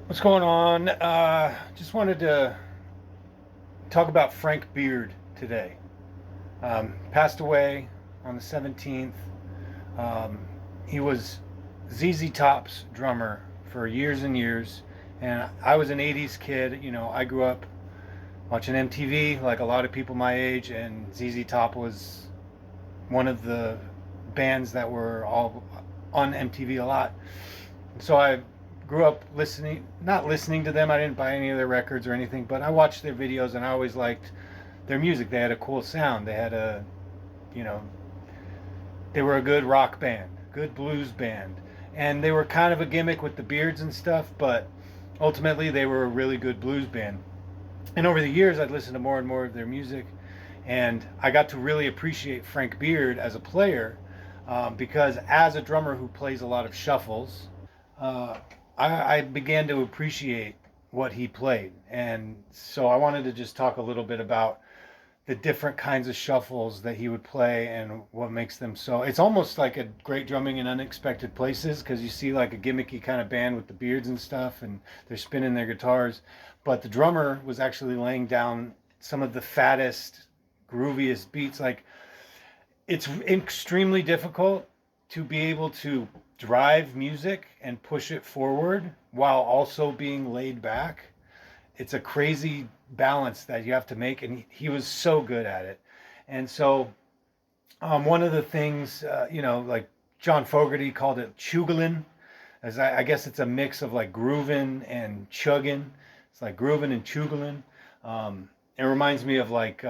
What's going on? Just wanted to talk about Frank Beard today. Passed away on the 17th. Um, he was ZZ Top's drummer for years and years. And I was an 80s kid. You know, I grew up watching MTV like a lot of people my age, and ZZ Top was one of the bands that were all on MTV a lot. So I grew up not listening to them. I didn't buy any of their records or anything, but I watched their videos and I always liked their music. They had a cool sound. They had you know, they were a good rock band, good blues band. And they were kind of a gimmick with the beards and stuff, but ultimately they were a really good blues band. And over the years, I'd listened to more and more of their music, and I got to really appreciate Frank Beard as a player because as a drummer who plays a lot of shuffles, uh, I began to appreciate what he played. And so I wanted to just talk a little bit about the different kinds of shuffles that he would play and what makes them so. It's almost like a great drumming in unexpected places because you see like a gimmicky kind of band with the beards and stuff and they're spinning their guitars. But the drummer was actually laying down some of the fattest, grooviest beats. Like it's extremely difficult to be able to drive music and push it forward while also being laid back. It's a crazy balance that you have to make, and he was so good at it. And so, one of the things, like John Fogerty called it chugging, as I guess it's a mix of like grooving and chugging. It's like grooving and chugging. It reminds me of like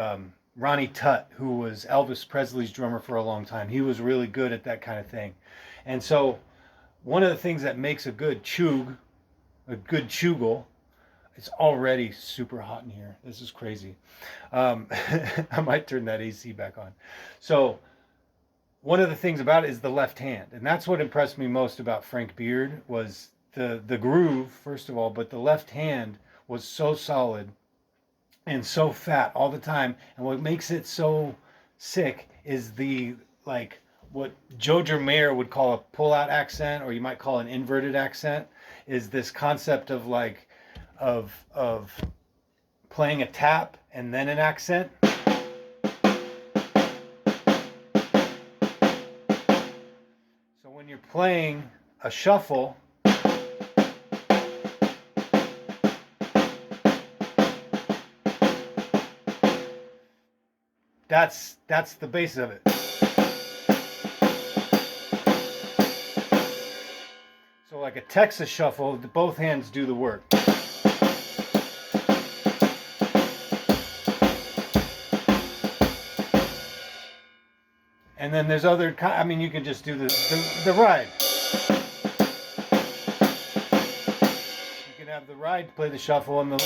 Ronnie Tutt, who was Elvis Presley's drummer for a long time. He was really good at that kind of thing. And so, one of the things that makes a good chug, a good chugle, it's already super hot in here. This is crazy. I might turn that AC back on. So, one of the things about it is the left hand, and that's what impressed me most about Frank Beard was the groove, first of all, but the left hand was so solid and so fat all the time. And what makes it so sick is the like what Joe Germayer would call a pull-out accent, or you might call an inverted accent, is this concept of like of playing a tap and then an accent. So when you're playing a shuffle, that's the base of it. So like a Texas shuffle, both hands do the work. And then there's other, I mean, you can just do the ride. You can have the ride play the shuffle and there's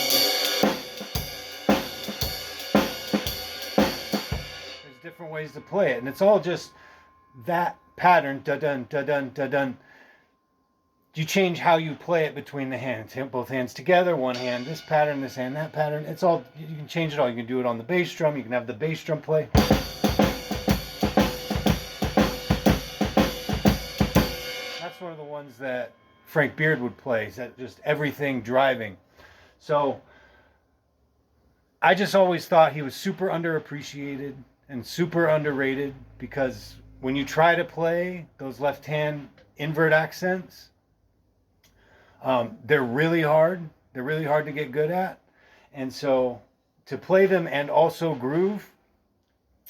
different ways to play it. And it's all just that pattern, da-dun, da-dun, da-dun. You change how you play it between the hands. Both hands together, one hand this pattern, this hand that pattern. It's all, you can change it all. You can do it on the bass drum. You can have the bass drum play. That's one of the ones that Frank Beard would play. That just everything driving. So I just always thought he was super underappreciated and super underrated because when you try to play those left hand invert accents, they're really hard. They're really hard to get good at. And so to play them and also groove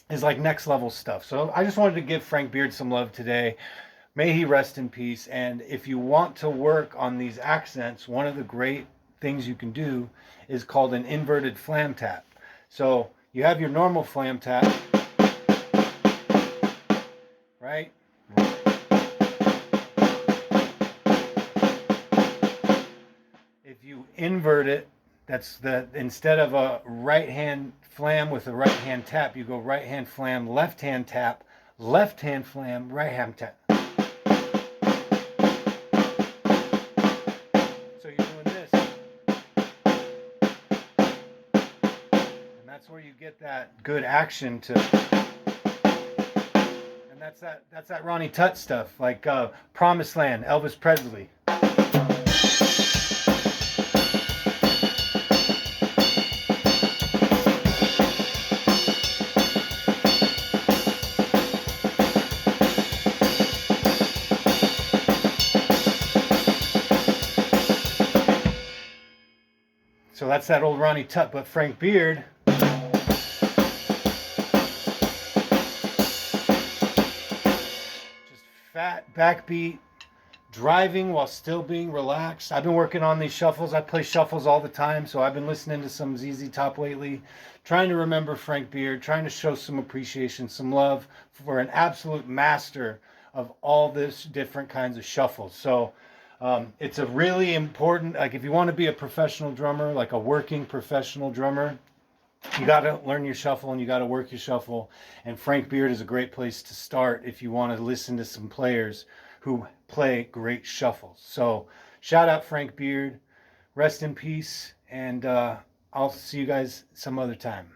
is like next level stuff. So I just wanted to give Frank Beard some love today. May he rest in peace. And if you want to work on these accents, one of the great things you can do is called an inverted flam tap. So you have your normal flam tap, right? If you invert it, that's the instead of a right hand flam with a right hand tap, you go right hand flam, left hand tap, left hand flam, right hand tap. So you're doing this. And that's where you get that good action to. And that's that Ronnie Tutt stuff, like Promised Land, Elvis Presley. So that's that old Ronnie Tutt, but Frank Beard, just fat backbeat, driving while still being relaxed. I've been working on these shuffles. I play shuffles all the time, so I've been listening to some ZZ Top lately, trying to remember Frank Beard, trying to show some appreciation, some love for an absolute master of all this different kinds of shuffles. So it's a really important, like if you want to be a professional drummer, like a working professional drummer, you got to learn your shuffle and you got to work your shuffle. And Frank Beard is a great place to start if you want to listen to some players who play great shuffles. So shout out Frank Beard, rest in peace, and I'll see you guys some other time.